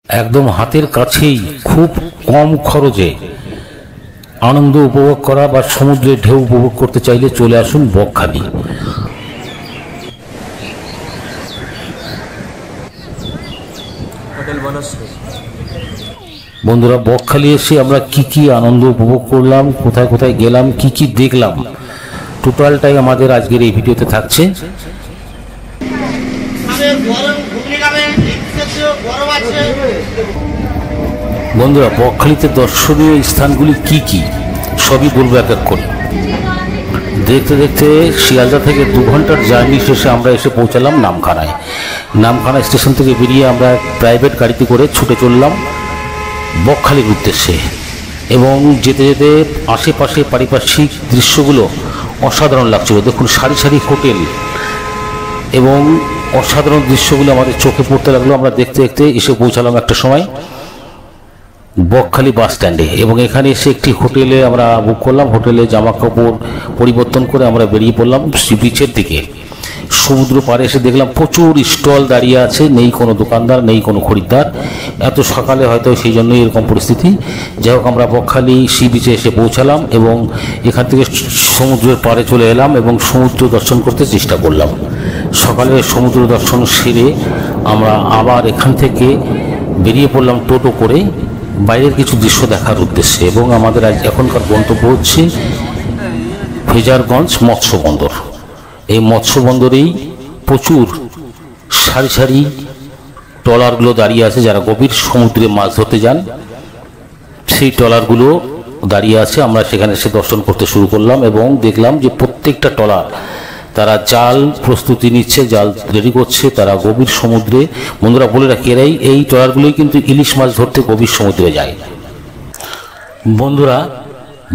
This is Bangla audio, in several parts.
একদম হাতের কাছেই খুব কম খরচে আনন্দ উপভোগ করা বা সমুদ্রের ঢেউ উপভোগ করতে চাইলে চলে আসুন বকখালি। বন্ধুরা, বকখালি এসে আমরা কি কি আনন্দ উপভোগ করলাম, কোথায় কোথায় গেলাম, কি কি দেখলাম, টোটালটাই আমাদের আজকের এই ভিডিওতে থাকছে। বন্ধুরা, বকখালিতে দর্শনীয় স্থানগুলি কি কি সবই বলবো এক এক করে। দেখতে দেখতে শিয়ালদা থেকে 2 ঘন্টার জার্নি শেষে আমরা এসে পৌঁছালাম নামখানায়। নামখানা স্টেশন থেকে বেরিয়ে আমরা প্রাইভেট গাড়িতে করে ছুটে চললাম বকখালির উদ্দেশ্যে। এবং যেতে যেতে আশেপাশে পারিপার্শ্বিক দৃশ্যগুলো অসাধারণ লাগছিল। দেখুন, সারি সারি হোটেল এবং অসাধারণ দৃশ্যগুলো আমাদের চোখে পড়তে লাগলো। আমরা দেখতে দেখতে এসে পৌঁছালাম একটা সময় বকখালি বাস স্ট্যান্ডে, এবং এখানে এসে একটি হোটেলে আমরা বুক করলাম। হোটেলে জামা কাপড় পরিবর্তন করে আমরা বেরিয়ে পড়লাম সি বিচের দিকে। সমুদ্র পাড়ে এসে দেখলাম প্রচুর স্টল দাঁড়িয়ে আছে, নেই কোনো দোকানদার, নেই কোনো খরিদ্দার। এত সকালে হয়তো সেই জন্যই এরকম পরিস্থিতি। যাই হোক, আমরা বকখালি সি বিচে এসে পৌঁছালাম এবং এখান থেকে সমুদ্রের পাড়ে চলে এলাম এবং সমুদ্র দর্শন করতে চেষ্টা করলাম। সকালে সমুদ্র দর্শন সেরে আমরা আবার এখান থেকে বেরিয়ে পড়লাম টোটো করে বাইরের কিছু দৃশ্য দেখার উদ্দেশ্যে। এবং আমাদের আজ এখনকার গন্তব্য হচ্ছে ফ্রেজারগঞ্জ মৎস্য বন্দর। এই মৎস্য বন্দরেই প্রচুর সারি সারি ট্রলারগুলো দাঁড়িয়ে আছে। যারা গভীর সমুদ্রে মাছ ধরতে যান সেই ট্রলারগুলো দাঁড়িয়ে আছে। আমরা সেখানে এসে দর্শন করতে শুরু করলাম এবং দেখলাম যে প্রত্যেকটা ট্রলার তারা জাল প্রস্তুতি নিচ্ছে, জাল রেডি করছে। তারা গভীর সমুদ্রে, বন্ধুরা বলে রাখি, এই ট্রলারগুলোই কিন্তু ইলিশ মাছ ধরতে গভীর সমুদ্রে যায়। বন্ধুরা,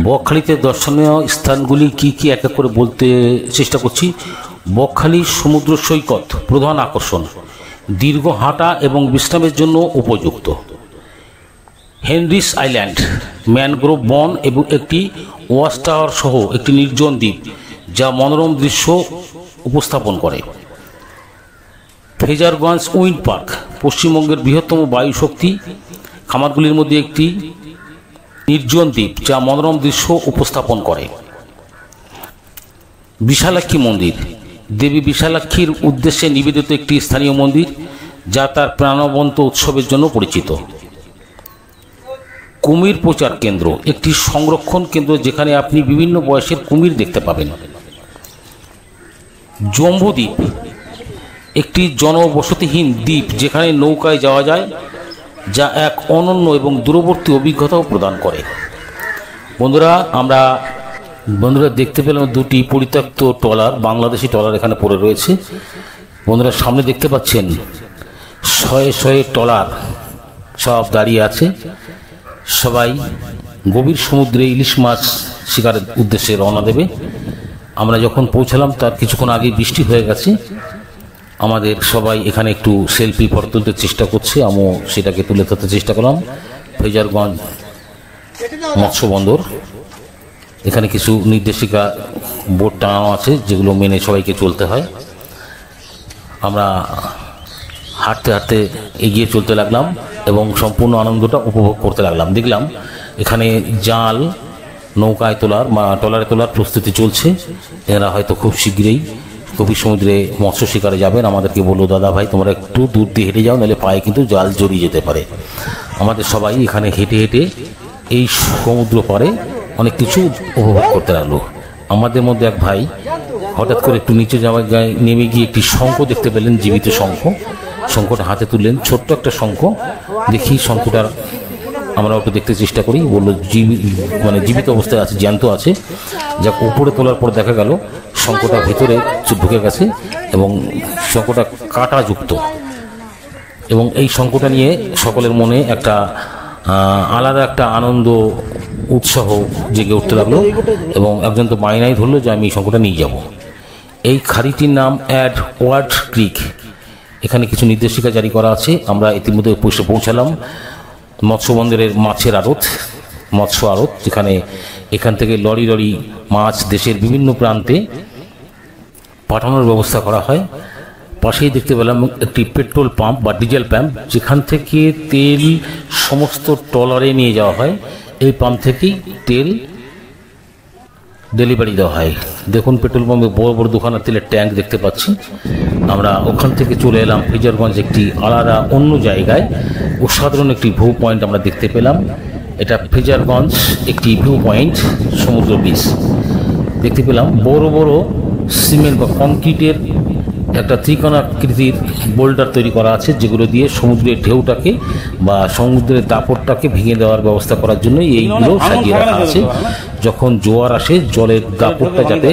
বকখালিতে দর্শনীয় স্থানগুলি কি কি এক এক করে বলতে চেষ্টা করছি। বকখালি সমুদ্র সৈকত প্রধান আকর্ষণ, দীর্ঘ হাঁটা এবং বিশ্রামের জন্য উপযুক্ত। হেনরিস আইল্যান্ড, ম্যানগ্রোভ বন এবং একটি ওয়াচ টাওয়ার সহ একটি নির্জন দ্বীপ যা মনোরম দৃশ্য উপস্থাপন করে। ফ্রেজারগঞ্জ উইন্ড পার্ক, পশ্চিমবঙ্গের বৃহত্তম বায়ু শক্তি খামারগুলির মধ্যে একটি নির্জন দ্বীপ যা মনোরম দৃশ্য উপস্থাপন করে। বিশালাক্ষী মন্দির, দেবী বিশালাক্ষীর উদ্দেশ্যে নিবেদিত একটি স্থানীয় মন্দির যা তার প্রাণবন্ত উৎসবের জন্য পরিচিত। কুমির প্রচার কেন্দ্র, একটি সংরক্ষণ কেন্দ্র যেখানে আপনি বিভিন্ন বয়সের কুমির দেখতে পাবেন। জম্বুদ্বীপ, একটি জনবসতিহীন দ্বীপ যেখানে নৌকায় যাওয়া যায়, যা এক অনন্য এবং দূরবর্তী অভিজ্ঞতাও প্রদান করে। বন্ধুরা দেখতে পেলাম 2টি পরিত্যক্ত ট্রলার, বাংলাদেশি ট্রলার এখানে পড়ে রয়েছে। বন্ধুরা, সামনে দেখতে পাচ্ছেন শয়ে শয়ে ট্রলার সব দাঁড়িয়ে আছে। সবাই গভীর সমুদ্রে ইলিশ মাছ শিকারের উদ্দেশ্যে রওনা দেবে। আমরা যখন পৌঁছালাম তার কিছুক্ষণ আগে বৃষ্টি হয়ে গেছে। আমাদের সবাই এখানে একটু সেলফি ফটো তুলতে চেষ্টা করছে, আমিও সেটাকে তুলে ধরতে চেষ্টা করলাম। ফ্রেজারগঞ্জ মৎস্য বন্দর, এখানে কিছু নির্দেশিকা বোর্ড টাঙানো আছে যেগুলো মেনে সবাইকে চলতে হয়। আমরা হাঁটতে হাঁটতে এগিয়ে চলতে লাগলাম এবং সম্পূর্ণ আনন্দটা উপভোগ করতে লাগলাম। দেখলাম এখানে জাল নৌকায় তোলার ট্রলারে তোলার প্রস্তুতি চলছে। এরা হয়তো খুব শীঘ্রই গভীর সমুদ্রে মৎস্য শিকারে যাবেন। আমাদেরকে বললো, দাদা ভাই তোমরা একটু দূর দিয়ে হেঁটে যাও, নাহলে পায়ে কিন্তু জাল জড়িয়ে যেতে পারে। আমাদের সবাই এখানে হেঁটে হেঁটে এই সমুদ্র পাড়ে অনেক কিছু উপভোগ করতে লাগলো। আমাদের মধ্যে এক ভাই হঠাৎ করে একটু নিচে যাওয়ার নেমে গিয়ে একটি শঙ্খ দেখতে পেলেন, জীবিত শঙ্খ। শঙ্খটা হাতে তুললেন, ছোট্ট একটা শঙ্খ। দেখি শঙ্খটার আমরা একটু দেখতে চেষ্টা করি। বললো জীবিত অবস্থায় আছে, জ্যান্ত আছে। যা উপরে তোলার পর দেখা গেল শঙ্খটা ভেতরে ঢুকে গেছে এবং শঙ্খটা কাঁটাযুক্ত। এবং এই শঙ্খটা নিয়ে সকলের মনে একটা আলাদা একটা আনন্দ উৎসাহ জেগে উঠতে লাগলো এবং একজন তো মাইনাই ধরলো যে আমি এই শঙ্খটা নিয়ে যাব। এই খাড়িটির নাম অ্যাডওয়ার্ড ক্রিক। এখানে কিছু নির্দেশিকা জারি করা আছে। আমরা ইতিমধ্যে পৌঁছালাম মৎস্য বন্দরের মাছের আড়ত, মৎস্য আড়ত, যেখানে এখান থেকে লরি লরি মাছ দেশের বিভিন্ন প্রান্তে পাঠানোর ব্যবস্থা করা হয়। পাশেই দেখতে পেলাম একটি পেট্রোল পাম্প বা ডিজেল পাম্প, যেখান থেকে তেল সমস্ত ট্রলারে নিয়ে যাওয়া হয়। এই পাম্প থেকেই তেল ডেলিভারি দেওয়া হয়। দেখুন পেট্রোল পাম্পে বড় বড় দোকান আর তেলের ট্যাঙ্ক দেখতে পাচ্ছি। আমরা ওখান থেকে চলে এলাম ফ্রেজারগঞ্জ, একটি আলাদা অন্য জায়গায় অসাধারণ একটি ভিউ পয়েন্ট আমরা দেখতে পেলাম। এটা ফ্রেজারগঞ্জ একটি ভিউ পয়েন্ট, সমুদ্র বিচ দেখতে পেলাম। বড় বড় সিমেন্ট বা কংক্রিটের একটা ত্রিকোণাকৃতির বোল্ডার তৈরি করা আছে, যেগুলো দিয়ে সমুদ্রের ঢেউটাকে বা সমুদ্রের দাপটটাকে ভেঙে দেওয়ার ব্যবস্থা করার জন্য এইগুলো সাজিয়ে রাখা আছে। যখন জোয়ার আসে জলের দাপটটা যাতে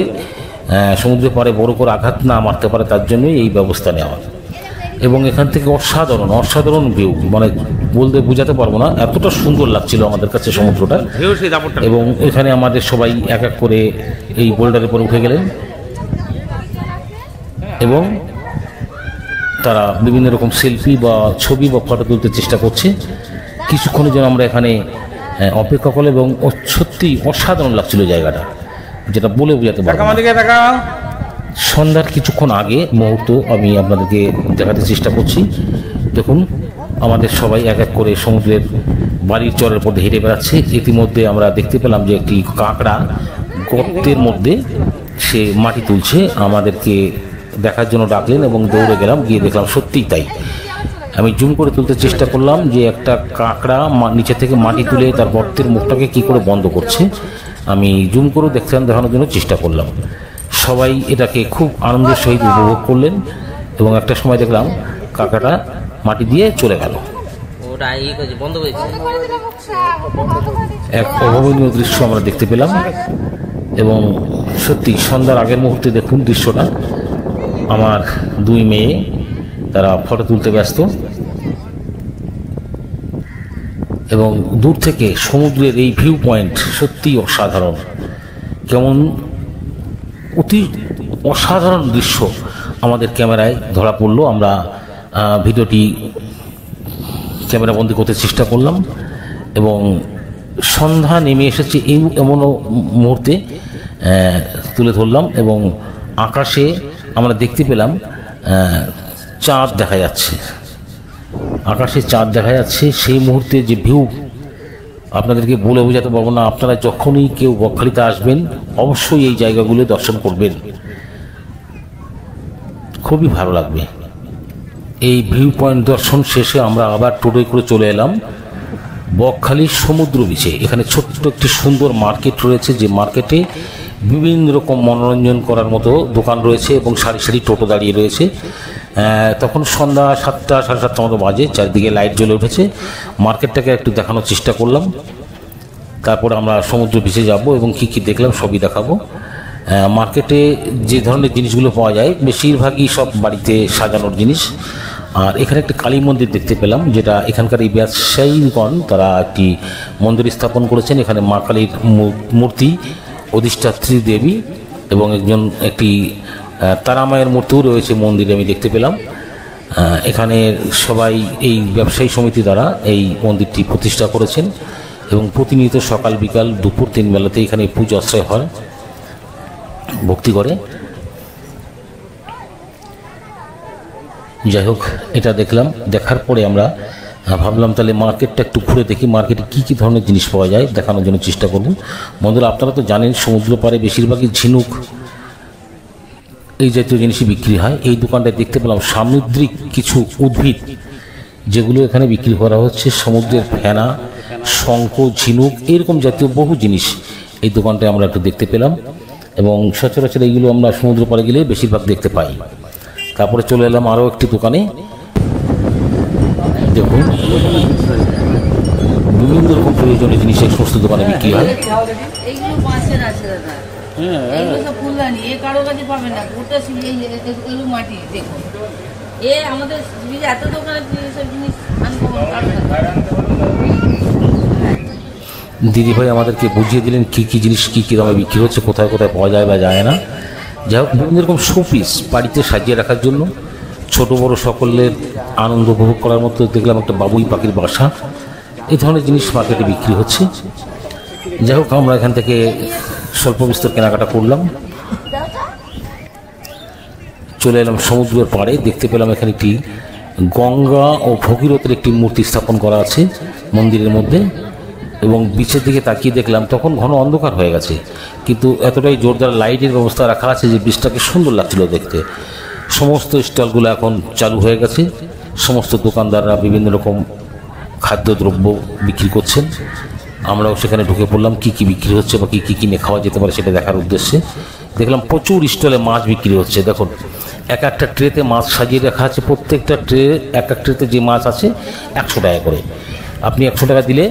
সমুদ্রের পাড়ে বড় করে আঘাত না মারতে পারে, তার জন্যই এই ব্যবস্থা নেওয়া। এবং এখান থেকে অসাধারণ ভিউ, মানে বলতে বোঝাতে পারবো না, এতটা সুন্দর লাগছিল আমাদের কাছে সমুদ্রটা। এবং এখানে আমাদের সবাই এক এক করে এই বোল্ডারের উপর উঠে গেলেন এবং তারা বিভিন্ন রকম সেলফি বা ছবি বা ফটো তুলতে চেষ্টা করছে। কিছুক্ষণের জন্য আমরা এখানে অপেক্ষা করলাম এবং সত্যি অসাধারণ লাগছিল জায়গাটা, যেটা বলে বোঝাতে পারবো না। সন্ধ্যার কিছুক্ষণ আগে মুহূর্ত আমি আপনাদেরকে দেখাতে চেষ্টা করছি। দেখুন আমাদের সবাই এক এক করে সমুদ্রের বাড়ির চরের মধ্যে হেঁটে বেড়াচ্ছে। ইতিমধ্যে আমরা দেখতে পেলাম যে একটি কাঁকড়া গর্তের মধ্যে সে মাটি তুলছে। আমাদেরকে দেখার জন্য ডাকলেন এবং দৌড়ে গেলাম, গিয়ে দেখলাম সত্যিই তাই। আমি জুম করে তুলতে চেষ্টা করলাম যে একটা কাঁকড়া নিচে থেকে মাটি তুলে তার গর্তের মুখটাকে কি করে বন্ধ করছে। আমি জুম করে দেখানোর জন্য চেষ্টা করলাম। সবাই এটাকে খুব আনন্দের সহিত উপভোগ করলেন এবং একটা সময় দেখলাম কাঁকড়াটা মাটি দিয়ে চলে গেল। এক অভাবনীয় দৃশ্য আমরা দেখতে পেলাম এবং সত্যি সন্ধ্যার আগের মুহূর্তে দেখুন দৃশ্যটা। আমার দুই মেয়ে তারা ফটো তুলতে ব্যস্ত এবং দূর থেকে সমুদ্রের এই ভিউ পয়েন্ট সত্যি অসাধারণ। কেমন অতি অসাধারণ দৃশ্য আমাদের ক্যামেরায় ধরা পড়লো। আমরা ভিডিওটি ক্যামেরাবন্দি করতে চেষ্টা করলাম এবং সন্ধ্যা নেমে এসেছে এমন মুহূর্তে তুলে ধরলাম এবং আকাশে আমরা দেখতে পেলাম চাঁদ দেখা যাচ্ছে, আকাশে চাঁদ দেখা যাচ্ছে। সেই মুহূর্তে যে ভিউ আপনাদেরকে বলে বোঝাতে পারবো না। আপনারা যখনই কেউ বকখালিতে আসবেন অবশ্যই এই জায়গাগুলো দর্শন করবেন, খুবই ভালো লাগবে। এই ভিউ পয়েন্ট দর্শন শেষে আমরা আবার টোটোয় করে চলে এলাম বকখালির সমুদ্র বিচে। এখানে ছোট্ট একটি সুন্দর মার্কেট রয়েছে, যে মার্কেটে বিভিন্ন রকম মনোরঞ্জন করার মতো দোকান রয়েছে এবং সারি সারি টোটো দাঁড়িয়ে রয়েছে। তখন সন্ধ্যা 7টা সাড়ে 7টার মতো বাজে, চারিদিকে লাইট জ্বলে উঠেছে। মার্কেটটাকে একটু দেখানোর চেষ্টা করলাম, তারপরে আমরা সমুদ্র বিচে যাব এবং কী কী দেখলাম সবই দেখাবো। মার্কেটে যে ধরনের জিনিসগুলো পাওয়া যায় বেশিরভাগই সব বাড়িতে সাজানোর জিনিস। আর এখানে একটি কালী মন্দির দেখতে পেলাম, যেটা এখানকার এই ব্যবসায়ীগণ তারা একটি মন্দির স্থাপন করেছেন। এখানে মা কালীর মূর্তি, অধিষ্ঠাত্রী দেবী এবং একটি তারামায়ের মূর্তিও রয়েছে মন্দিরে আমি দেখতে পেলাম। এখানে সবাই এই ব্যবসায়ী সমিতি দ্বারা এই মন্দিরটি প্রতিষ্ঠা করেছেন এবং প্রতিনিয়ত সকাল বিকাল দুপুর 3 বেলাতে এখানে পুজো আশ্রয় হয়, ভক্তি করে। যাই হোক, এটা দেখলাম। দেখার পরে আমরা ভাবলাম তাহলে মার্কেটটা একটু ঘুরে দেখি, মার্কেটে কী কী ধরনের জিনিস পাওয়া যায় দেখানোর জন্য চেষ্টা করব। বন্ধুরা, আপনারা তো জানেন সমুদ্র পাড়ে বেশিরভাগই ঝিনুক এই জাতীয় জিনিসই বিক্রি হয়। এই দোকানটায় দেখতে পেলাম সামুদ্রিক কিছু উদ্ভিদ যেগুলো এখানে বিক্রি করা হচ্ছে। সমুদ্রের ফেনা, শঙ্খ, ঝিনুক এরকম জাতীয় বহু জিনিস এই দোকানটায় আমরা একটু দেখতে পেলাম এবং সচরাচর এইগুলো আমরা সমুদ্র পাড়ে গেলে বেশিরভাগ দেখতে পাই। তারপরে চলে এলাম আরও একটি দোকানে। দেখুন বিভিন্ন রকম প্রয়োজনীয় জিনিস এই সমস্ত দোকানে বিক্রি হয়। দিদিভাই আমাদেরকে বুঝিয়ে দিলেন কী কী জিনিস কী কী দামে বিক্রি হচ্ছে, কোথায় কোথায় পাওয়া যায় বা যায় না। যাই হোক, বিভিন্ন রকম শোপিস বাড়িতে সাজিয়ে রাখার জন্য ছোট বড় সকলের আনন্দ উপভোগ করার মতো দেখলাম একটা বাবুই পাখির বাসা। এই ধরনের জিনিস মার্কেটে বিক্রি হচ্ছে। যাই হোক, আমরা এখান থেকে স্বল্প বিস্তর কেনাকাটা করলাম। চলে এলাম সমুদ্রের পাড়ে। দেখতে পেলাম এখানে একটি গঙ্গা ও ভগীরথের একটি মূর্তি স্থাপন করা আছে মন্দিরের মধ্যে, এবং বিচের দিকে তাকিয়ে দেখলাম তখন ঘন অন্ধকার হয়ে গেছে, কিন্তু এতটাই জোরদার লাইটের ব্যবস্থা রাখা আছে যে বিচটাকে সুন্দর লাগছিল দেখতে। সমস্ত স্টলগুলো এখন চালু হয়ে গেছে, সমস্ত দোকানদাররা বিভিন্ন রকম খাদ্যদ্রব্য বিক্রি করছেন। আমরাও সেখানে ঢুকে পড়লাম, কী কী বিক্রি হচ্ছে বা কী কী কিনে খাওয়া যেতে পারে সেটা দেখার উদ্দেশ্যে। দেখলাম প্রচুর স্টলে মাছ বিক্রি হচ্ছে। দেখুন, এক একটা ট্রেতে মাছ সাজিয়ে রাখা আছে, প্রত্যেকটা ট্রে এক এক ট্রেতে যে মাছ আছে 100 টাকা করে। আপনি 100 টাকা দিলে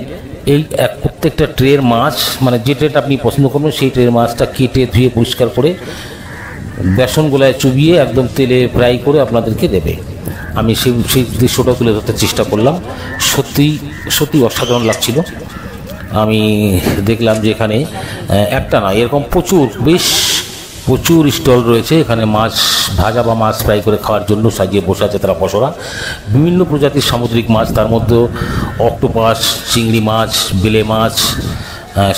এই প্রত্যেকটা ট্রের মাছ, মানে যে ট্রেটা আপনি পছন্দ করবেন সেই ট্রের মাছটা কেটে ধুয়ে পরিষ্কার করে বেসন গোলায় চুবিয়ে একদম তেলে ফ্রাই করে আপনাদেরকে দেবে। আমি সেই দৃশ্যটা তুলে ধরতে চেষ্টা করলাম। সত্যি অসাধারণ লাগছিল। আমি দেখলাম যে এখানে একটা না, এরকম প্রচুর স্টল রয়েছে। এখানে মাছ ভাজা বা মাছ ফ্রাই করে খাওয়ার জন্য সাজিয়ে বসে আছে তারা পসরা। বিভিন্ন প্রজাতির সামুদ্রিক মাছ, তার মধ্যে অক্টোপাস, চিংড়ি মাছ, বেলে মাছ,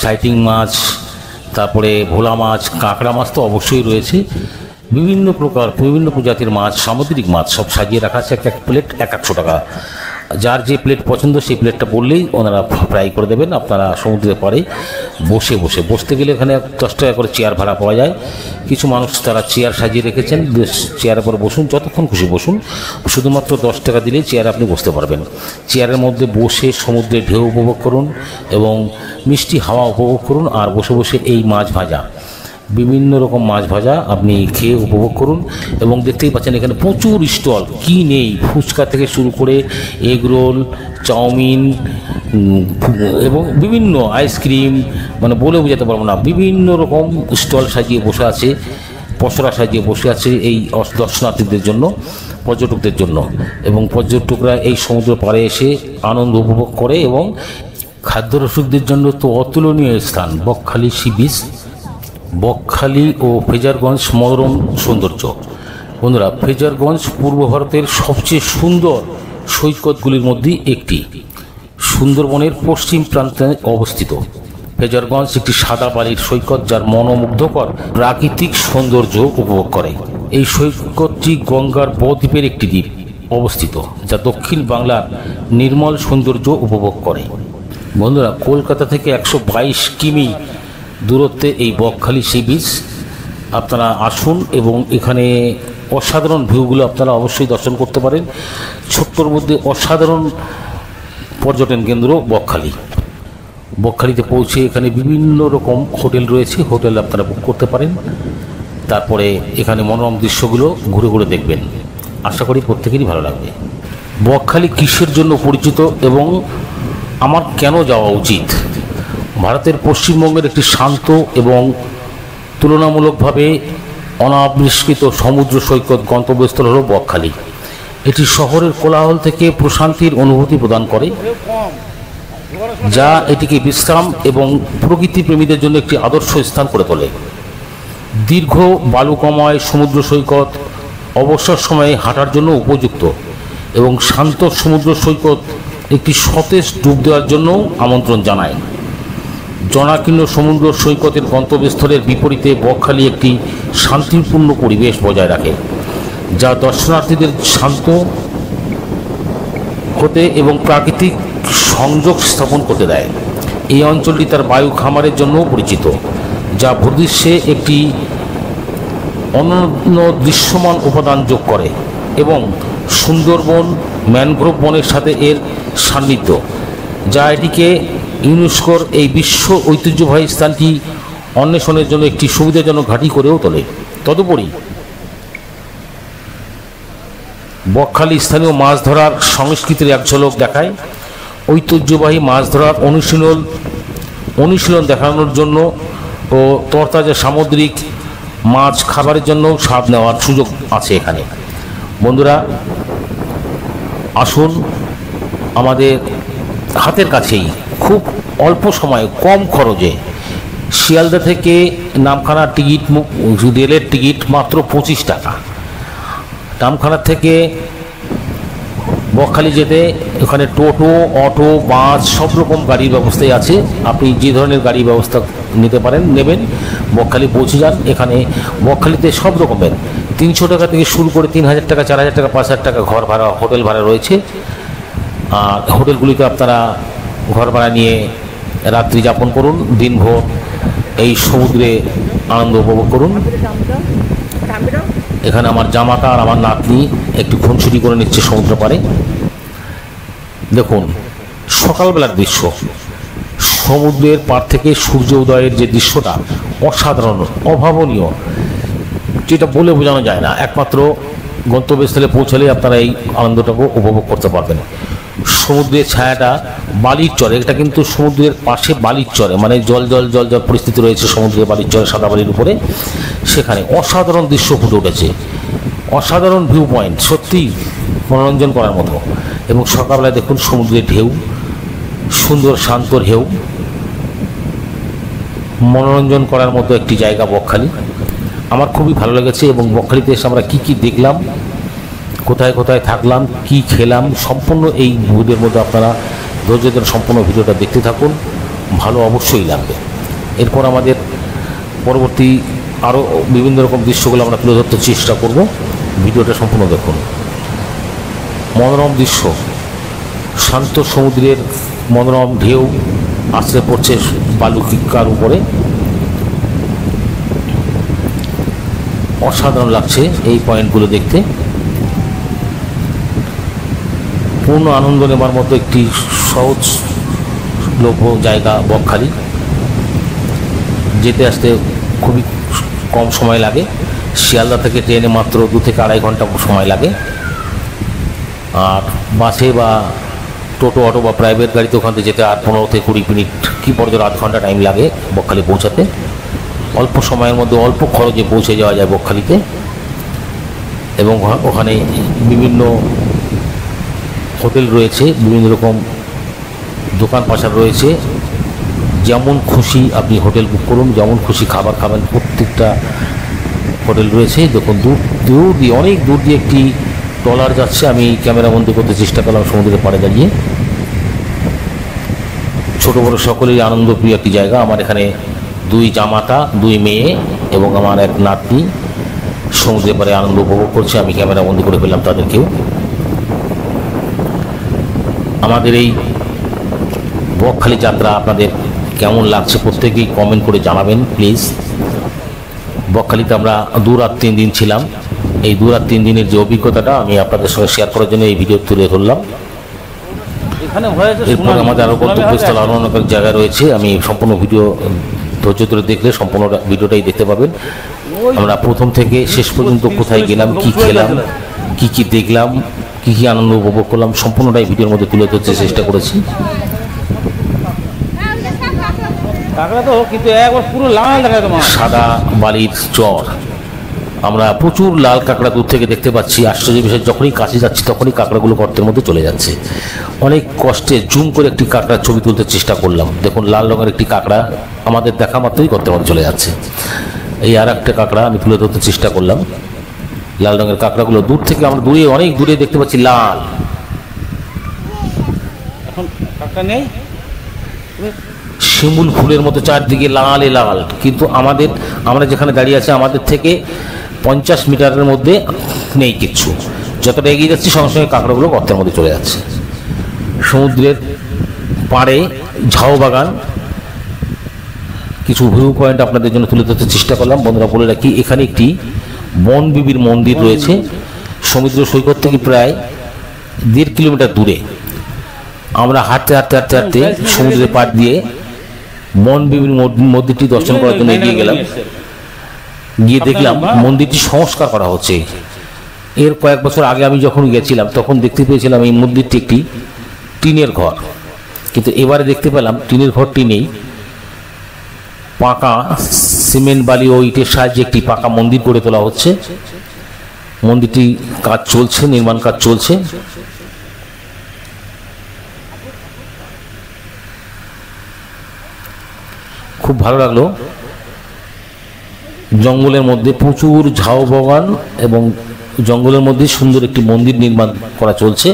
সাইটিং মাছ, তারপরে ভোলা মাছ, কাঁকড়া মাছ তো অবশ্যই রয়েছে। বিভিন্ন প্রজাতির মাছ, সামুদ্রিক মাছ সব সাজিয়ে রাখা আছে। এক প্লেট 100 টাকা। যার যে প্লেট পছন্দ সেই প্লেটটা বললেই ওনারা ফ্রাই করে দেবেন। আপনারা সমুদ্রের পাড়ে বসতে গেলে এখানে 10 টাকা করে চেয়ার ভাড়া পাওয়া যায়। কিছু মানুষ তারা চেয়ার সাজিয়ে রেখেছেন, চেয়ারের পর বসুন, যতক্ষণ খুশি বসুন। শুধুমাত্র 10 টাকা দিলেই চেয়ারে আপনি বসতে পারবেন। চেয়ারের মধ্যে বসে সমুদ্রের ঢেউ উপভোগ করুন এবং মিষ্টি হাওয়া উপভোগ করুন, আর বসে এই মাছ ভাজা, বিভিন্ন রকম মাছ ভাজা আপনি খেয়ে উপভোগ করুন। এবং দেখতেই পাচ্ছেন এখানে প্রচুর স্টল, কি নেই, ফুচকা থেকে শুরু করে এগ রোল, চাউমিন এবং বিভিন্ন আইসক্রিম, মানে বলে বোঝাতে পারবো না। বিভিন্ন রকম স্টল সাজিয়ে বসে আছে, পসরা সাজিয়ে বসে আছে এই দর্শনার্থীদের জন্য, পর্যটকদের জন্য। এবং পর্যটকরা এই সমুদ্র পাড়ে এসে আনন্দ উপভোগ করে। এবং খাদ্যরসিকদের জন্য তো অতুলনীয় স্থান বকখালি সি বিচ, বকখালি ও ফ্রেজারগঞ্জ মনোরম সৌন্দর্য। বন্ধুরা, ফ্রেজারগঞ্জ পূর্ব ভারতের সবচেয়ে সুন্দর সৈকতগুলির মধ্যে একটি। সুন্দরবনের পশ্চিম প্রান্তে অবস্থিত ফ্রেজারগঞ্জ একটি সাদা বালির সৈকত, যার মনোমুগ্ধকর প্রাকৃতিক সৌন্দর্য উপভোগ করে। এই সৈকতটি গঙ্গার বদ্বীপের একটি দ্বীপ অবস্থিত, যা দক্ষিণ বাংলার নির্মল সৌন্দর্য উপভোগ করে। বন্ধুরা, কলকাতা থেকে 122 কিমি দূরত্বে এই বকখালি সি বিচ। আপনারা আসুন এবং এখানে অসাধারণ ভিউগুলো আপনারা অবশ্যই দর্শন করতে পারেন। ছোট্টর মধ্যে অসাধারণ পর্যটন কেন্দ্র বকখালিতে পৌঁছে এখানে বিভিন্ন রকম হোটেল রয়েছে, হোটেল আপনারা বুক করতে পারেন। তারপরে এখানে মনোরম দৃশ্যগুলো ঘুরে দেখবেন। আশা করি প্রত্যেকেরই ভালো লাগবে। বকখালি কিসের জন্য পরিচিত এবং আমার কেন যাওয়া উচিত? ভারতের পশ্চিমবঙ্গের একটি শান্ত এবং তুলনামূলকভাবে অনাবিষ্কৃত সমুদ্র সৈকত গন্তব্যস্থল হল বকখালি। এটি শহরের কোলাহল থেকে প্রশান্তির অনুভূতি প্রদান করে, যা এটিকে বিশ্রাম এবং প্রকৃতি প্রেমীদের জন্য একটি আদর্শ স্থান করে তোলে। দীর্ঘ বালুকাময় সমুদ্র সৈকত অবসর সময়ে হাঁটার জন্য উপযুক্ত এবং শান্ত সমুদ্র সৈকত একটি সতেজ ডুব দেওয়ার জন্য আমন্ত্রণ জানায়। জনাকীর্ণ সমুদ্র সৈকতের গন্তব্যস্থলের বিপরীতে বকখালি একটি শান্তিপূর্ণ পরিবেশ বজায় রাখে, যা দর্শনার্থীদের শান্ত হতে এবং প্রাকৃতিক সংযোগ স্থাপন করতে দেয়। এই অঞ্চলটি তার বায়ু খামারের জন্যও পরিচিত, যা ভূদৃশ্যে একটি অনন্য দৃশ্যমান উপাদান যোগ করে, এবং সুন্দরবন ম্যানগ্রোভ বনের সাথে এর সান্নিধ্য, যা এটিকে ইউনেস্কোর এই বিশ্ব ঐতিহ্যবাহী স্থানটি অন্বেষণের জন্য একটি সুবিধাজনক ঘাঁটি করেও তোলে। তদুপরি বকখালি স্থানীয় মাছ ধরার সংস্কৃতির এক ঝলক দেখায়। ঐতিহ্যবাহী মাছ ধরার অনুশীলন দেখানোর জন্য ও তরতাজা সামুদ্রিক মাছ খাবারের জন্য স্বাদ নেওয়ার সুযোগ আছে এখানে। বন্ধুরা, আসুন, আমাদের হাতের কাছেই খুব অল্প সময়ে কম খরচে শিয়ালদা থেকে নামখানার টিকিট, রেলের টিকিট মাত্র 25 টাকা। নামখানা থেকে বকখালি যেতে এখানে টোটো, অটো, বাস সব রকম গাড়ির ব্যবস্থাই আছে। আপনি যে ধরনের গাড়ি ব্যবস্থা নিতে পারেন নেবেন, বকখালি পৌঁছে যান। এখানে বকখালিতে সব রকমের 300 টাকা থেকে শুরু করে 3000 টাকা, 4000 টাকা, 5000 টাকা ঘর ভাড়া, হোটেল ভাড়া রয়েছে। আর হোটেলগুলিতে আপনারা ঘর ভাড়া নিয়ে রাত্রি যাপন করুন, দিনভর এই সমুদ্রে আনন্দ উপভোগ করুন। এখানে আমার জামাতা আর আমার নাতনি একটু খুনসুটি করে নিচ্ছে সমুদ্র পাড়ে। দেখুন সকালবেলার দৃশ্য, সমুদ্রের পাড় থেকে সূর্য উদয়ের যে দৃশ্যটা অসাধারণ, অভাবনীয়, যেটা বলে বোঝানো যায় না। একমাত্র গন্তব্যস্থলে পৌঁছালে আপনারা এই আনন্দটাকে উপভোগ করতে পারবেন। সমুদ্রের ছায়াটা বালির চরে, এটা কিন্তু সমুদ্রের পাশে বালির চরে, মানে জল জল জল জল পরিস্থিতি রয়েছে সমুদ্রের বালির চরে, সাদা বালির উপরে। সেখানে অসাধারণ দৃশ্য ফুটে উঠেছে, অসাধারণ ভিউ পয়েন্ট, সত্যিই মনোরঞ্জন করার মতো। এবং সকালবেলায় দেখুন সমুদ্রের ঢেউ, সুন্দর শান্ত ঢেউ, মনোরঞ্জন করার মতো একটি জায়গা বকখালি। আমার খুবই ভালো লেগেছে। এবং বকখালিতে এসে আমরা কী কী দেখলাম, কোথায় কোথায় থাকলাম, কি খেলাম, সম্পূর্ণ এই ভিডিওর মধ্যে আপনারা ধৈর্য ধরে সম্পূর্ণ ভিডিওটা দেখতে থাকুন, ভালো অবশ্যই লাগবে। এরপর আমাদের পরবর্তী আরও বিভিন্ন রকম দৃশ্যগুলো আমরা তুলে ধরতে চেষ্টা করব, ভিডিওটা সম্পূর্ণ দেখুন। মনোরম দৃশ্য, শান্ত সমুদ্রের মনোরম ঢেউ আশ্রে পড়ছে বালুকিকার উপরে, অসাধারণ লাগছে এই পয়েন্টগুলো দেখতে। পূর্ণ আনন্দ নেবার মতো একটি সহজলভ্য জায়গা বকখালি। যেতে আসতে খুবই কম সময় লাগে, শিয়ালদা থেকে ট্রেনে মাত্র 2 থেকে 2.5 ঘন্টা সময় লাগে। আর বাসে বা টোটো, অটো বা প্রাইভেট গাড়িতে ওখান থেকে যেতে 15 থেকে 20 মিনিট, কি বড় জোর 0.5 ঘন্টা টাইম লাগে বকখালি পৌঁছাতে। অল্প সময়ের মধ্যে অল্প খরচে পৌঁছে যাওয়া যায় বকখালিতে। এবং ওখানে বিভিন্ন হোটেল রয়েছে, বিভিন্ন রকম দোকান পাশার রয়েছে, যেমন খুশি আপনি হোটেল বুক করুন, যেমন খুশি খাবার খাবেন, প্রত্যেকটা হোটেল রয়েছে। দেখুন দূর দিয়ে, অনেক দূর দিয়ে একটি ট্রলার যাচ্ছে, আমি ক্যামেরা বন্দি করতে চেষ্টা করলাম সমুদ্রের পাড়ে দাঁড়িয়ে। ছোট বড় সকলেই আনন্দপ্রিয় একটি জায়গা। আমার এখানে 2 জামাতা, 2 মেয়ে এবং আমার এক নাতনি সমুদ্রের পাড়ে আনন্দ উপভোগ করছে, আমি ক্যামেরা বন্দি করে ফেললাম তাদেরকেও। আমাদের এই বকখালি যাত্রা আপনাদের কেমন লাগছে প্রত্যেকেই কমেন্ট করে জানাবেন প্লিজ। বকখালিতে আমরা 2 রাত 3 দিন ছিলাম। এই 2 রাত 3 দিনের যে অভিজ্ঞতাটা আমি আপনাদের সঙ্গে শেয়ার করার জন্য এই ভিডিও তুলে ধরলাম। এরপর আমাদের আরও গন্তব্যস্থল আরও অনেক জায়গা রয়েছে, আমি সম্পূর্ণ ভিডিও ধৈর্য ধরে দেখলে সম্পূর্ণ ভিডিওটাই দেখতে পাবেন। আমরা প্রথম থেকে শেষ পর্যন্ত কোথায় গেলাম, কি খেলাম, কি কি দেখলাম, কি কি আনন্দ উপভোগ করলাম, সম্পূর্ণটাই ভিডিওর মধ্যে তুলে ধরতে চেষ্টা করেছি। সাদা বালির চর, আমরা প্রচুর লাল কাঁকড়া দূর থেকে দেখতে পাচ্ছি। আশ্চর্য বিষয়, যখনই কাছে যাচ্ছি তখনই কাঁকড়াগুলো গর্তের মধ্যে চলে যাচ্ছে। অনেক কষ্টে জুম করে একটি কাঁকড়ার ছবি তুলতে চেষ্টা করলাম। দেখুন লাল রঙের একটি কাঁকড়া আমাদের দেখা মাত্রই গর্তের মধ্যে চলে যাচ্ছে। এই আর একটা কাঁকড়া আমি তুলে ধরতে চেষ্টা করলাম। লাল রঙের কাঁকড়াগুলো দূর থেকে আমরা দূরে, অনেক দূরে দেখতে পাচ্ছি লাল। এখন কাঁকড়া নেই, শিমুল ফুলের মতো চারদিকে লাল লাল, কিন্তু আমরা যেখানে দাঁড়িয়ে আছি আমাদের থেকে 50 মিটারের মধ্যে নেই কিচ্ছু। যতটা এগিয়ে যাচ্ছি সঙ্গে সঙ্গে কাঁকড়াগুলো গর্তের মধ্যে চলে যাচ্ছে। সমুদ্রের পাড়ে ঝাউ বাগান, কিছু ভিউ পয়েন্ট আপনাদের জন্য তুলে ধরতে চেষ্টা করলাম। বন্ধুরা বলে রাখি, এখানে একটি বনবিবির মন্দির রয়েছে সমুদ্র সৈকত থেকে প্রায় 1.5 কিলোমিটার দূরে। আমরা হাঁটতে হাঁটতে হাঁটতে হাঁটতে সমুদ্রের পাড় দিয়ে বনবিবির মন্দিরটি দর্শন করার জন্য এগিয়ে গেলাম। গিয়ে দেখলাম মন্দিরটি সংস্কার করা হচ্ছে। এর কয়েক বছর আগে আমি যখন গেছিলাম তখন দেখতে পেয়েছিলাম এই মন্দিরটি একটি টিনের ঘর, কিন্তু এবারে দেখতে পেলাম টিনের ঘরটি নেই, পাকা সিমেন্ট বালি ও ইটের সাহায্যে একটি পাকা মন্দির গড়ে তোলা হচ্ছে। মন্দিরটি কাজ চলছে, নির্মাণ কাজ চলছে। খুব ভালো লাগলো। জঙ্গলের মধ্যে প্রচুর ঝাউ বাগান এবং জঙ্গলের মধ্যে সুন্দর একটি মন্দির নির্মাণ করা চলছে।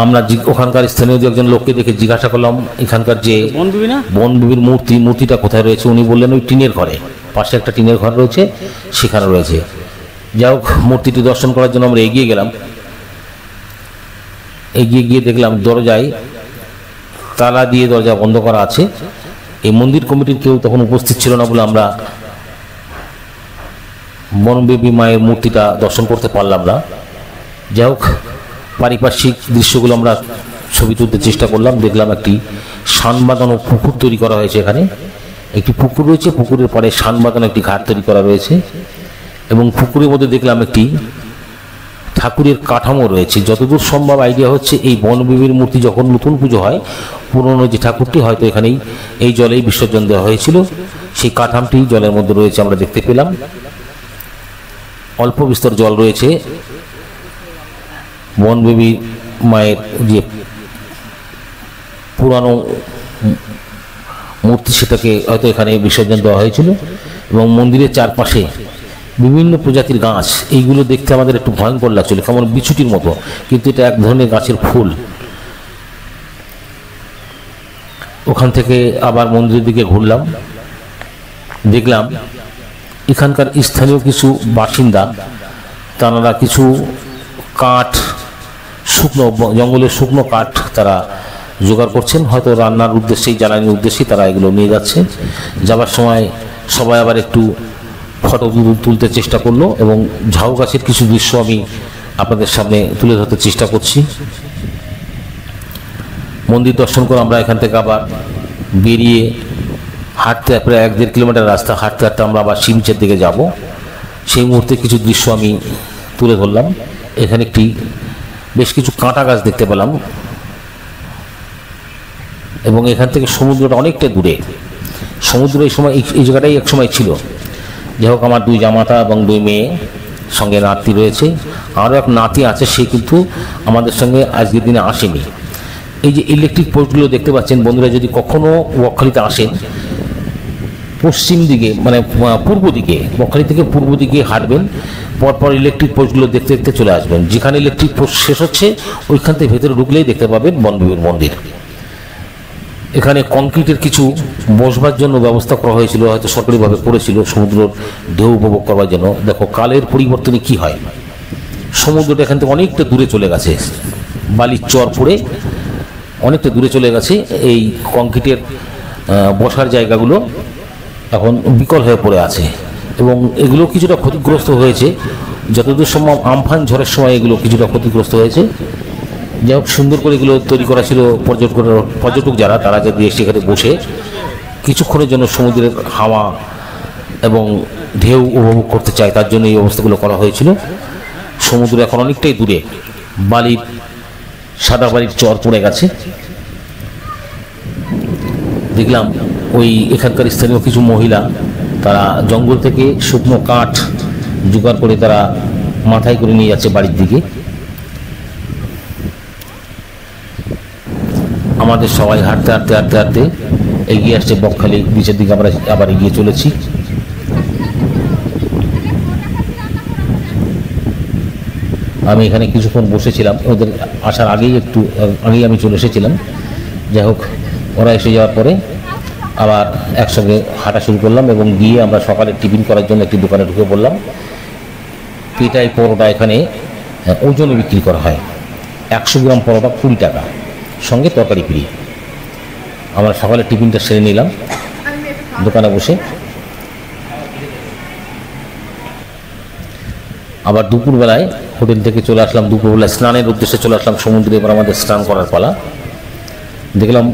আমরা ওখানকার স্থানীয় একজন লোককে দেখে জিজ্ঞাসা করলাম এখানকার যে বনবিবির মূর্তিটা কোথায় রয়েছে। উনি বললেন ওই টিনের ঘরে, পাশে একটা টিনের ঘর রয়েছে, সেখানে রয়েছে। যাই হোক, মূর্তিটি দর্শন করার জন্য আমরা এগিয়ে গেলাম। এগিয়ে গিয়ে দেখলাম দরজায় তালা দিয়ে দরজা বন্ধ করা আছে। এই মন্দির কমিটির কেউ তখন উপস্থিত ছিল না বলে আমরা বনদেবী মায়ের মূর্তিটা দর্শন করতে পারলাম না। যাই হোক, পারিপার্শ্বিক দৃশ্যগুলো আমরা ছবি তুলতে চেষ্টা করলাম। দেখলাম একটি শান বাঁধানো পুকুর তৈরি করা হয়েছে। এখানে একটি পুকুর রয়েছে, পুকুরের পাড়ে শান বাঁধানো একটি ঘাট তৈরি করা রয়েছে এবং পুকুরের মধ্যে দেখলাম একটি ঠাকুরের কাঠামো রয়েছে। যতদূর সম্ভব আইডিয়া হচ্ছে এই বনদেবীর মূর্তি যখন নতুন পুজো হয়, পুরনো যে ঠাকুরটি হয়তো এখানেই এই জলেই বিসর্জন দেওয়া হয়েছিল, সেই কাঠামটি জলের মধ্যে রয়েছে আমরা দেখতে পেলাম। অল্প বিস্তর জল রয়েছে। বনদেবী মায়ের যে পুরানো মূর্তি সেটাকে হয়তো এখানে বিসর্জন দেওয়া হয়েছিল এবং মন্দিরের চারপাশে বিভিন্ন প্রজাতির গাছ, এইগুলো দেখতে আমাদের একটু ভয়ঙ্কর লাগছিল, কেমন বিছুটির মতো, কিন্তু এটা এক ধরনের গাছের ফুল। ওখান থেকে আবার মন্দিরের দিকে ঘুরলাম। দেখলাম এখানকার স্থানীয় কিছু বাসিন্দা, তারা কিছু কাঠ, শুকনো জঙ্গলের শুকনো কাঠ তারা জোগাড় করছেন, হয়তো রান্নার উদ্দেশ্যেই, জ্বালানির উদ্দেশ্যেই তারা এগুলো নিয়ে যাচ্ছে। যাবার সময় সবাই আবার একটু ফটো তুলতে চেষ্টা করলো এবং ঝাউ গাছের কিছু দৃশ্য আমি আপনাদের সামনে তুলে ধরতে চেষ্টা করছি। মন্দির দর্শন করে আমরা এখান থেকে আবার বেরিয়ে হাঁটতে, প্রায় 1-1.5 কিলোমিটার রাস্তা হাঁটতে হাঁটতে আমরা আবার শিমচের দিকে যাব। সেই মুহূর্তে কিছু দৃশ্য আমি তুলে ধরলাম। এখানে একটি বেশ কিছু কাঁটা গাছ দেখতে পেলাম এবং এখান থেকে সমুদ্রটা অনেকটা দূরে। সমুদ্র এই সময় এই জায়গাটাই এক সময় ছিল। যাই হোক, আমার 2 জামাতা এবং 2 মেয়ে, সঙ্গে নাতি রয়েছে, আরও এক নাতি আছে, সে কিন্তু আমাদের সঙ্গে আজকের দিনে আসেনি। এই যে ইলেকট্রিক পোস্টগুলো দেখতে পাচ্ছেন বন্ধুরা, যদি কখনও বকখালিতে আসেন, পশ্চিম দিকে মানে পূর্ব দিকে, বকখালি থেকে পূর্ব দিকে হাঁটবেন, পরপর ইলেকট্রিক পোস্টগুলো দেখতে দেখতে চলে আসবেন। যেখানে ইলেকট্রিক পোস্ট শেষ হচ্ছে ওইখান থেকে ভেতরে ঢুকলেই দেখতে পাবেন বনদেবীর মন্দির। এখানে কংক্রিটের কিছু বসবার জন্য ব্যবস্থা করা হয়েছিল, হয়তো সরকারিভাবে করেছিল সমুদ্রের ঢেউ উপভোগ করার জন্য। দেখো কালের পরিবর্তনে কি হয়, সমুদ্রটা এখান থেকে অনেকটা দূরে চলে গেছে, বালির চর পড়ে অনেকটা দূরে চলে গেছে। এই কংক্রিটের বসার জায়গাগুলো এখন বিকল হয়ে পড়ে আছে এবং এগুলো কিছুটা ক্ষতিগ্রস্ত হয়েছে। যতদূর সম্ভব আমফান ঝড়ের সময় এগুলো কিছুটা ক্ষতিগ্রস্ত হয়েছে। যাই হোক, সুন্দর করে এগুলো তৈরি করা ছিল পর্যটক যারা, তারা যদি সেখানে বসে কিছুক্ষণের জন্য সমুদ্রের হাওয়া এবং ঢেউ উপভোগ করতে চায়, তার জন্য এই অবস্থাগুলো করা হয়েছিল। সমুদ্র এখন অনেকটাই দূরে, বালির সাদা বালির চর পড়ে গেছে। দেখলাম ওই এখানকার স্থানীয় কিছু মহিলা, তারা জঙ্গল থেকে শুকনো কাঠ জোগাড় করে তারা মাথায় করে নিয়ে যাচ্ছে বাড়ির দিকে। আমাদের সবাই হাঁটতে হাঁটতে হাঁটতে হাঁটতে এগিয়ে আসছে বকখালি বিচের দিকে, আমরা আবার এগিয়ে চলেছি। আমি এখানে কিছুক্ষণ বসেছিলাম, ওদের আসার আগেই আমি চলে এসেছিলাম। যাই হোক, ওরা এসে যাওয়ার পরে আবার একসঙ্গে হাঁটা শুরু করলাম এবং গিয়ে আমরা সকালে টিফিন করার জন্য একটি দোকানে ঢুকে পড়লাম। পেটাই পরোটা এখানে ওজনে বিক্রি করা হয়, 100 গ্রাম পরোটা 20 টাকা, সঙ্গে তরকারি ফ্রি। আমরা সকালে টিফিনটা সেরে নিলাম দোকানে বসে। আবার দুপুরবেলায় হোটেল থেকে চলে আসলাম, দুপুরবেলায় স্নানের উদ্দেশ্যে চলে আসলাম সমুদ্রে। এবার আমাদের স্নান করার পালা। দেখলাম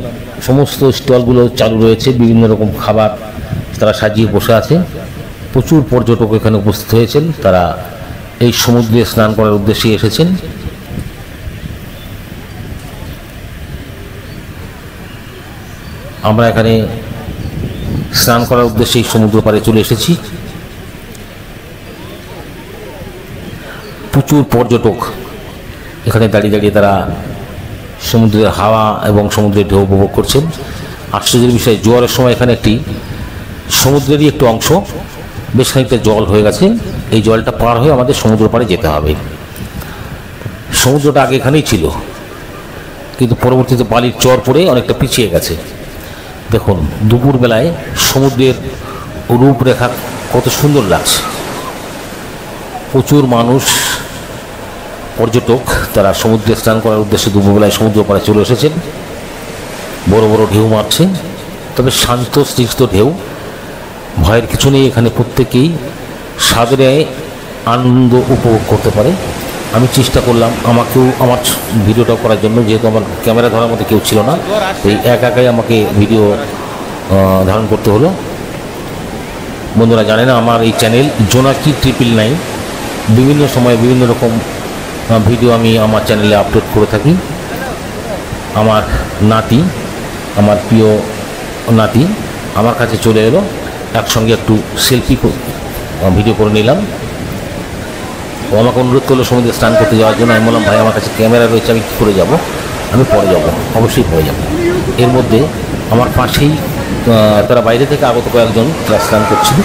সমস্ত স্টলগুলো চালু রয়েছে, বিভিন্ন রকম খাবার তারা সাজিয়ে বসে আছে। প্রচুর পর্যটক এখানে উপস্থিত হয়েছেন, তারা এই সমুদ্রে স্নান করার উদ্দেশ্যে এসেছেন। আমরা এখানে স্নান করার উদ্দেশ্যে এই সমুদ্র পাড়ে চলে এসেছি। প্রচুর পর্যটক এখানে দাঁড়িয়ে দাঁড়িয়ে তারা সমুদ্রের হাওয়া এবং সমুদ্রের ঢেউ উপভোগ করছেন। আশ্চর্যের বিষয়, জোয়ারের সময় এখানে একটি সমুদ্রেরই একটু অংশ বেশ খানিকটা জল হয়ে গেছে। এই জলটা পার হয়ে আমাদের সমুদ্র পাড়ে যেতে হবে। সমুদ্রটা আগে এখানেই ছিল, কিন্তু পরবর্তীতে বালির চর পড়ে অনেকটা পিছিয়ে গেছে। দেখুন দুপুরবেলায় সমুদ্রের রূপরেখা কত সুন্দর লাগছে। প্রচুর মানুষ পর্যটক তারা সমুদ্রে স্নান করার উদ্দেশ্যে দুপুরবেলায় সমুদ্র পাড়ে চলে এসেছেন। বড় বড় ঢেউ মারছে, তবে শান্ত স্নিগ্ধ ঢেউ, ভয়ের কিছু নেই। এখানে প্রত্যেকেই সাগরে আনন্দ উপভোগ করতে পারে। আমি চেষ্টা করলাম আমাকেও আমার ভিডিওটা করার জন্য, যেহেতু আমার ক্যামেরা ধরার মতো কেউ ছিল না, এই একাই আমাকে ভিডিও ধারণ করতে হলো। বন্ধুরা জানে না আমার এই চ্যানেল জোনাকি 999 বিভিন্ন সময় বিভিন্ন রকম ভিডিও আমি আমার চ্যানেলে আপলোড করে থাকি। আমার নাতি, আমার প্রিয় নাতি আমার কাছে চলে এলো, একসঙ্গে একটু সেলফি ভিডিও করে নিলাম। ও আমাকে অনুরোধ করলো সমুদ্রে স্নান করতে যাওয়ার জন্য। আমি বললাম ভাই আমার কাছে ক্যামেরা রয়েছে, আমি কী করে যাব, আমি পরে যাব, অবশ্যই পরে যাব। এর মধ্যে আমার পাশেই তারা বাইরে থেকে আগত কয়েকজন স্নান করছিল,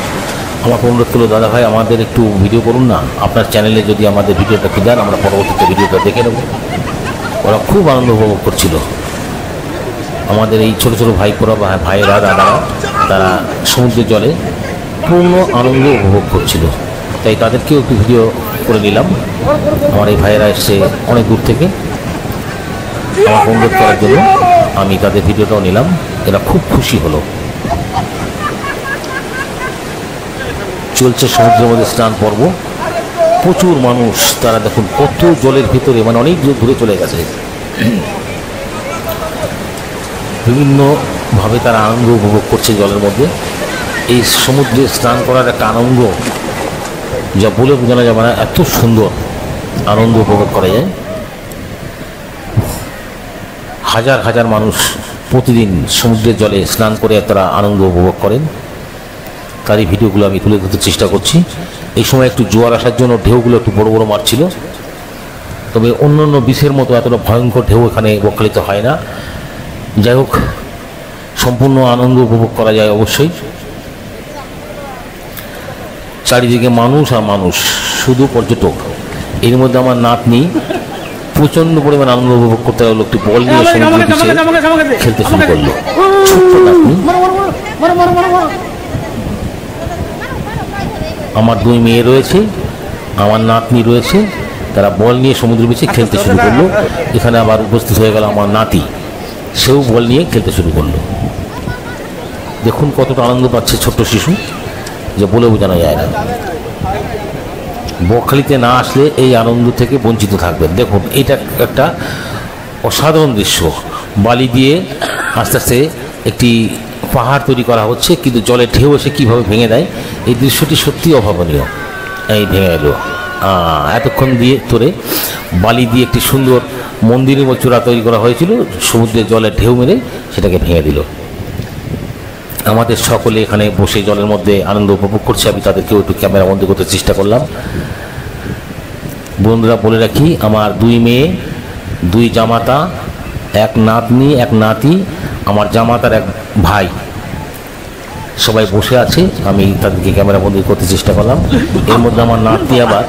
আমাকে অনুরোধ করলো দাদা ভাই আমাদের একটু ভিডিও করুন না, আপনার চ্যানেলে যদি আমাদের ভিডিওটা একটু দেন আমরা পরবর্তীতে ভিডিওটা দেখে নেব। ওরা খুব আনন্দ উপভোগ করছিল। আমাদের এই ছোটো ছোটো ভাইপোরা বা ভাইয়েরা দাদারা তারা সমুদ্রের জলে পূর্ণ আনন্দ উপভোগ করছিল, তাই তাদেরকেও একটু ভিডিও করে নিলাম। আমার এই ভাইয়েরা এসছে অনেক দূর থেকে আমাকে অনুরোধ করার জন্য, আমি তাদের ভিডিওটাও নিলাম। এরা খুব খুশি হলো। চলছে সমুদ্রের মধ্যে স্নান পর্ব, প্রচুর মানুষ, তারা দেখুন কত জলের ভিতরে, মানে অনেক দূর ঘুরে চলে গেছে। বিভিন্নভাবে তারা আনন্দ উপভোগ করছে জলের মধ্যে। এই সমুদ্রে স্নান করার একটা আনন্দ যা বলে বোঝানো যাবে না, এত সুন্দর আনন্দ উপভোগ করা যায়। হাজার হাজার মানুষ প্রতিদিন সমুদ্রের জলে স্নান করে তারা আনন্দ উপভোগ করেন। তারই ভিডিওগুলো আমি তুলে ধরতে চেষ্টা করছি। এই সময় একটু জোয়ার আসার জন্য ঢেউগুলো একটু বড় বড় মারছিল, তবে অন্য অন্য বিষের মতো এতটা ভয়ঙ্কর ঢেউ এখানে বকখালিতে হয় না। যাই হোক, সম্পূর্ণ আনন্দ উপভোগ করা যায় অবশ্যই। চারিদিকে মানুষ আর মানুষ, শুধু পর্যটক। এর মধ্যে আমার নাতনি প্রচণ্ড পরিমাণ আনন্দ উপভোগ করতে লাগলো, একটি বল নিয়ে সমুদ্রের পিছে খেলতে শুরু করলো। ছোট্ট নাতনি, আমার 2 মেয়ে রয়েছে, আমার নাতনি রয়েছে, তারা বল নিয়ে সমুদ্রের পিছে খেলতে শুরু করলো। এখানে আবার উপস্থিত হয়ে গেল আমার নাতি, সেও বল নিয়ে খেলতে শুরু করলো। দেখুন কতটা আনন্দ পাচ্ছে ছোট্ট শিশু, যে বলে বোঝানো যায় না। বকখালিতে না আসলে এই আনন্দ থেকে বঞ্চিত থাকবেন। দেখুন এটা একটা অসাধারণ দৃশ্য। বালি দিয়ে আস্তে আস্তে একটি পাহাড় তৈরি করা হচ্ছে, কিন্তু জলের ঢেউ এসে কীভাবে ভেঙে দেয়, এই দৃশ্যটি সত্যি অভাবনীয়। এই ভেঙে এলো, এতক্ষণ দিয়ে ধরে বালি দিয়ে একটি সুন্দর মন্দিরের মতো চূড়া তৈরি করা হয়েছিল, সমুদ্রের জলের ঢেউ মেরে সেটাকে ভেঙে দিল। আমাদের সকলে এখানে বসে জলের মধ্যে আনন্দ উপভোগ করছে। আমি তাদেরকেও একটু ক্যামেরা বন্দি করতে চেষ্টা করলাম। বন্ধুরা বলে রাখি, আমার 2 মেয়ে, 2 জামাতা, 1 নাতনি, 1 নাতি, আমার জামাতার 1 ভাই, সবাই বসে আছে। আমি তাদেরকে ক্যামেরা বন্দি করতে চেষ্টা করলাম। এর মধ্যে আমার নাতনি আবার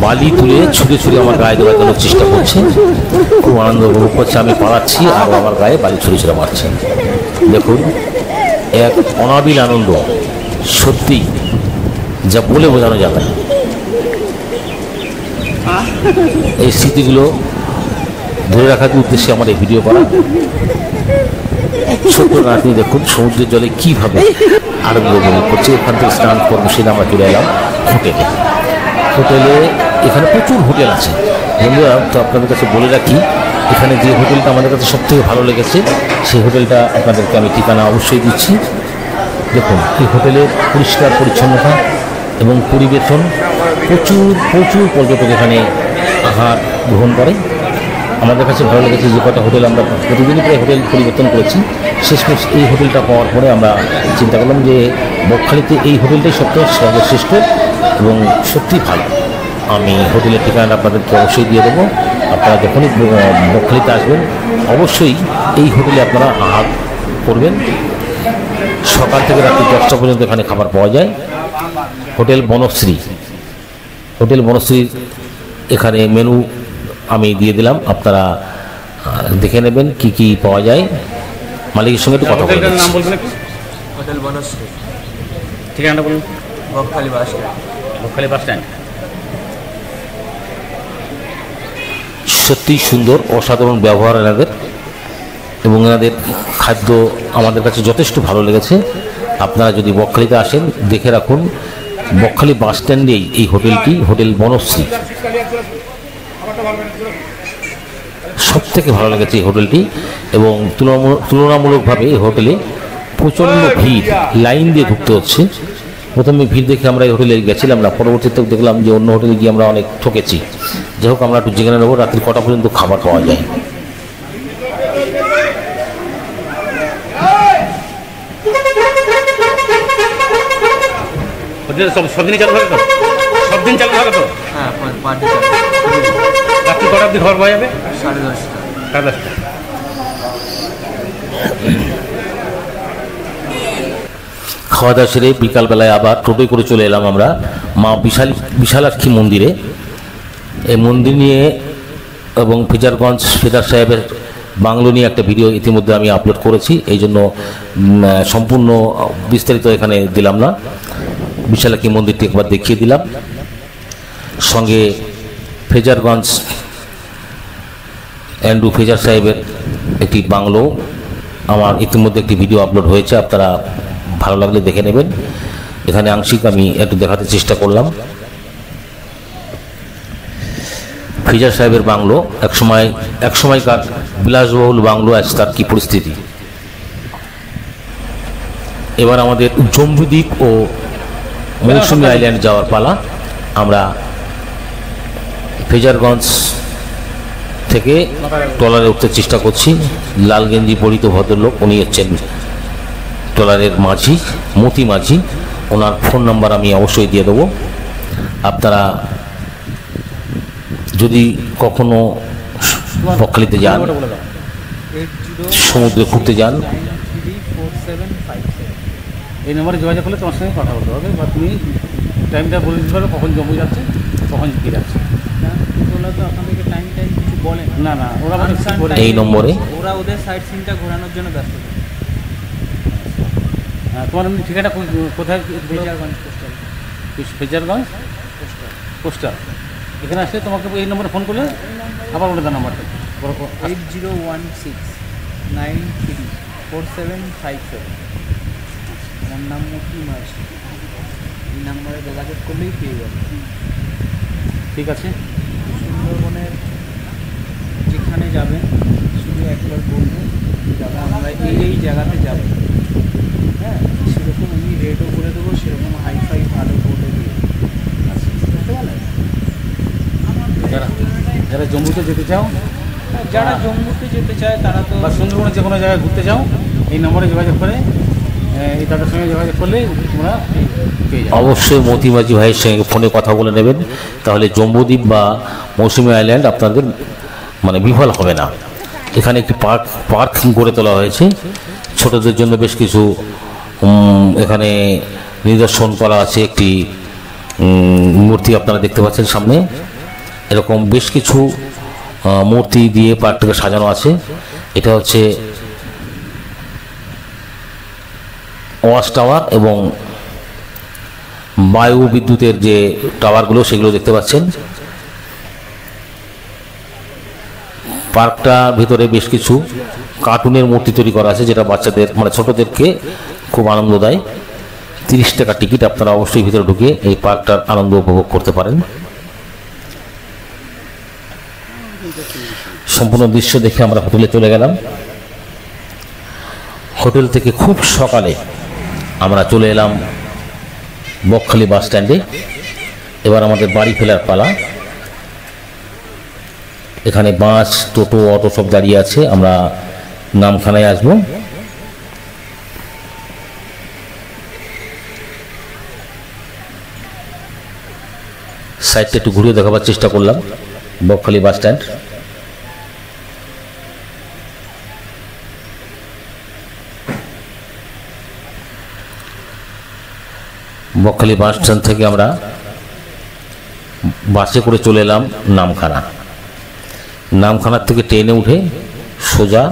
বালি তুলে ছুঁড়ে ছুঁড়ে আমার গায়ে দেওয়ার জন্য চেষ্টা করছে, খুব আনন্দ উপভোগ করছে। আমি পালাচ্ছি আর আমার গায়ে বালি ছুঁড়ে ছুঁড়ে মারছে। দেখুন এক অনাবিল আনন্দ, সত্যি যা বলে বোঝানো যাবে না। এই স্মৃতিগুলো ধরে রাখার উদ্দেশ্যে আমার এই ভিডিও করা। ছোট্ট নাতনি দেখুন সমুদ্রের জলে কীভাবে আনন্দ উপভোগ করছে। এখান থেকে স্নান করবো, সেটা আমরা চলে এলাম হোটেলে। হোটেলে এখানে প্রচুর হোটেল আছে বন্ধুরা। তো আপনাদের কাছে বলে রাখি, এখানে যে হোটেলটা আমাদের কাছে সবথেকে ভালো লেগেছে, সেই হোটেলটা আপনাদেরকে আমি ঠিকানা অবশ্যই দিচ্ছি। দেখুন এই হোটেলের পরিষ্কার পরিচ্ছন্নতা এবং পরিবেশন, প্রচুর প্রচুর পর্যটক এখানে আহার গ্রহণ করে। আমাদের কাছে ভালো লেগেছে যে কটা হোটেল আমরা প্রতিদিনই প্রায় হোটেল পরিবর্তন করেছি, শেষমেশ এই হোটেলটা পাওয়ার পরে আমরা চিন্তা করলাম যে বকখালিতে এই হোটেলটাই সবথেকে সর্বশ্রেষ্ঠ এবং সত্যি ভালো। আমি হোটেলের ঠিকানা আপনাদেরকে অবশ্যই দিয়ে দেবো। আপনারা যখনই বকখালিতে আসবেন অবশ্যই এই হোটেলে আপনারা আহার করবেন। সকাল থেকে রাত্রি 10টা পর্যন্ত এখানে খাবার পাওয়া যায়। হোটেল বনশ্রী, হোটেল বনশ্রীর এখানে মেনু আমি দিয়ে দিলাম, আপনারা দেখে নেবেন কি কি পাওয়া যায়। মালিকের সঙ্গে একটু কথা বলবেন। নাম বলবেন? হোটেল বনশ্রী, ঠিকানাটা বলুন। Bakkhali bus stand. Bakkhali bus stand. সত্যি সুন্দর, অসাধারণ ব্যবহার এনাদের, এবং এনাদের খাদ্য আমাদের কাছে যথেষ্ট ভালো লেগেছে। আপনারা যদি বকখালিতে আসেন দেখে রাখুন, বকখালি বাস স্ট্যান্ডেই এই হোটেলটি, হোটেল বনশ্রী। সব থেকে ভালো লেগেছে এই হোটেলটি, এবং তুলনামূলকভাবে এই হোটেলে প্রচণ্ড ভিড়, লাইন দিয়ে ঢুকতে হচ্ছে। প্রথমে ভিড় দেখে আমরা এই হোটেলে গেছিলাম না, পরবর্তীতে দেখলাম যে অন্য হোটেলে গিয়ে আমরা অনেক ঠকেছি। যাই হোক, আমরা একটু জেনে নেবো রাত্রি কটা পর্যন্ত খাবার পাওয়া যায়। সব দিনই চালু থাকে তো? সব দিন চালু থাকে তো? হ্যাঁ, রাত্রি কটা অব্দি খাবার পাওয়া যাবে? 10:30। 10:30। খাওয়া দাওয়া সেরে বিকালবেলায় আবার টোটোয় করে চলে এলাম আমরা মা বিশালাক্ষী মন্দিরে। এই মন্দির নিয়ে এবং ফিজারগঞ্জ ফেদার সাহেবের বাংলো নিয়ে একটা ভিডিও ইতিমধ্যে আমি আপলোড করেছি, এই জন্য সম্পূর্ণ বিস্তারিত এখানে দিলাম না। বিশালাক্ষী মন্দিরটি একবার দেখিয়ে দিলাম, সঙ্গে ফেজারগঞ্জ অ্যান্ড্রু ফেজার সাহেবের একটি বাংলো আমার ইতিমধ্যে একটি ভিডিও আপলোড হয়েছে, আপনারা ভালো লাগলে দেখে নেবেন। এখানে আংশিক আমি একটু দেখাতে চেষ্টা করলাম। ফেজার সাহেবের বাংলো এক সময়কার বিলাসবহুল বাংলো, আজ তার কী পরিস্থিতি। এবার আমাদের জম্বুদ্বীপ ও মৌসুমী আইল্যান্ড যাওয়ার পালা। আমরা ফেজারগঞ্জ থেকে ট্রলারে উঠতে চেষ্টা করছি। লাল গেঞ্জি পরিত ভদ্রলোক, উনি হচ্ছেন ট্রলারের মাঝি, মতি মাঝি। ওনার ফোন নাম্বার আমি অবশ্যই দিয়ে দেবো। আপনারা যদি কখনো বকখালিতে যান, সমুদ্রে ঘুরতে যান, এই নম্বরে যোগাযোগ করলে তোমার সঙ্গে কথা বলতে হবে, বা তুমি টাইমটা বলে দিতে পারো কখন জম্মু যাচ্ছে, কখন কী যাচ্ছে। ওরা তো আপনাদেরকে টাইম কিছু বলে না না, ওরা এই নম্বরে ওরা ওদের সাইড সিনটা ঘোরানোর জন্য ব্যস্ত। হ্যাঁ, তোমার এমনি ঠিকানা কোথায়? ফেজারগঞ্জ পোস্টাল। ফেজারগঞ্জ পোস্টাল। এখানে আসলে তোমাকে এই নম্বরে ফোন করলে আবার ওটা তার নাম্বারটা 8016934757। আমার নাম মতি মাঝ। এই নাম্বারে যোগাযোগ করলেই পেয়ে যাবে। ঠিক আছে। সুন্দরবনের যেখানে যাবেন শুধু একবার বলবেন দাদা আমরা এই জায়গাতে যাব, হ্যাঁ, সেরকম আমি রেটও করে দেবো, সেরকম হাইফাই ভালো করে দিয়ে। বুঝতে পারলেন? যারা জম্মুতে যেতে চাও, যারা জম্মুতে যেতে চায় তারা তো, বা সুন্দরবনে যে কোনো জায়গায় ঘুরতে চাও, এই নম্বরে যোগাযোগ করে, এই তাদের সঙ্গে যোগাযোগ করলে তোমরা পেয়ে যাবে। অবশ্যই মতি মাঝি ভাইয়ের সঙ্গে ফোনে কথা বলে নেবেন, তাহলে জম্বুদ্বীপ বা মৌসুমী আইল্যান্ড আপনাদের মানে বিফল হবে না। এখানে একটি পার্ক গড়ে তোলা হয়েছে, ছোটদের জন্য বেশ কিছু এখানে নিদর্শন করা আছে। একটি মূর্তি আপনারা দেখতে পাচ্ছেন সামনে, এরকম বেশ কিছু মূর্তি দিয়ে পার্কটাকে সাজানো আছে। এটা হচ্ছে ওয়াচ টাওয়ার এবং বায়ু বিদ্যুতের যে টাওয়ারগুলো সেগুলো দেখতে পাচ্ছেন। পার্কটার ভিতরে বেশ কিছু কার্টুনের মূর্তি তৈরি করা আছে, যেটা বাচ্চাদের মানে ছোটদেরকে খুব আনন্দ দেয়। 30 টাকা টিকিট, আপনারা অবশ্যই ভিতরে ঢুকে এই পার্কটার আনন্দ উপভোগ করতে পারেন। সম্পূর্ণ দৃশ্য দেখে আমরা হোটেলে চলে গেলাম। হোটেল থেকে খুব সকালে আমরা চলে এলাম বকখালি বাস স্ট্যান্ডে। এবার আমাদের বাড়ি ফেরার পালা। এখানে বাস, টোটো, অটো সব দাঁড়িয়ে আছে। আমরা নামখানায় আসব। সাইডটা একটু ঘুরিয়ে দেখাবার চেষ্টা করলাম। Bakkhali bus stand, Bakkhali bus stand থেকে আমরা বাসে করে চলে এলাম নামখানা। নামখানার থেকে ট্রেনে উঠে সোজা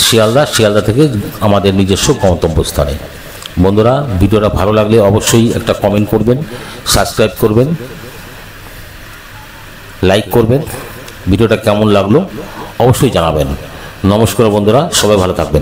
শিয়ালদা, শিয়ালদা থেকে আমাদের নিজস্ব গন্তব্যস্থানে বন্ধুরা ভিডিওটা ভালো লাগলে অবশ্যই একটা কমেন্ট করবেন, সাবস্ক্রাইব করবেন, লাইক করবেন। ভিডিওটা কেমন লাগলো অবশ্যই জানাবেন। নমস্কার বন্ধুরা, সবাই ভালো থাকবেন।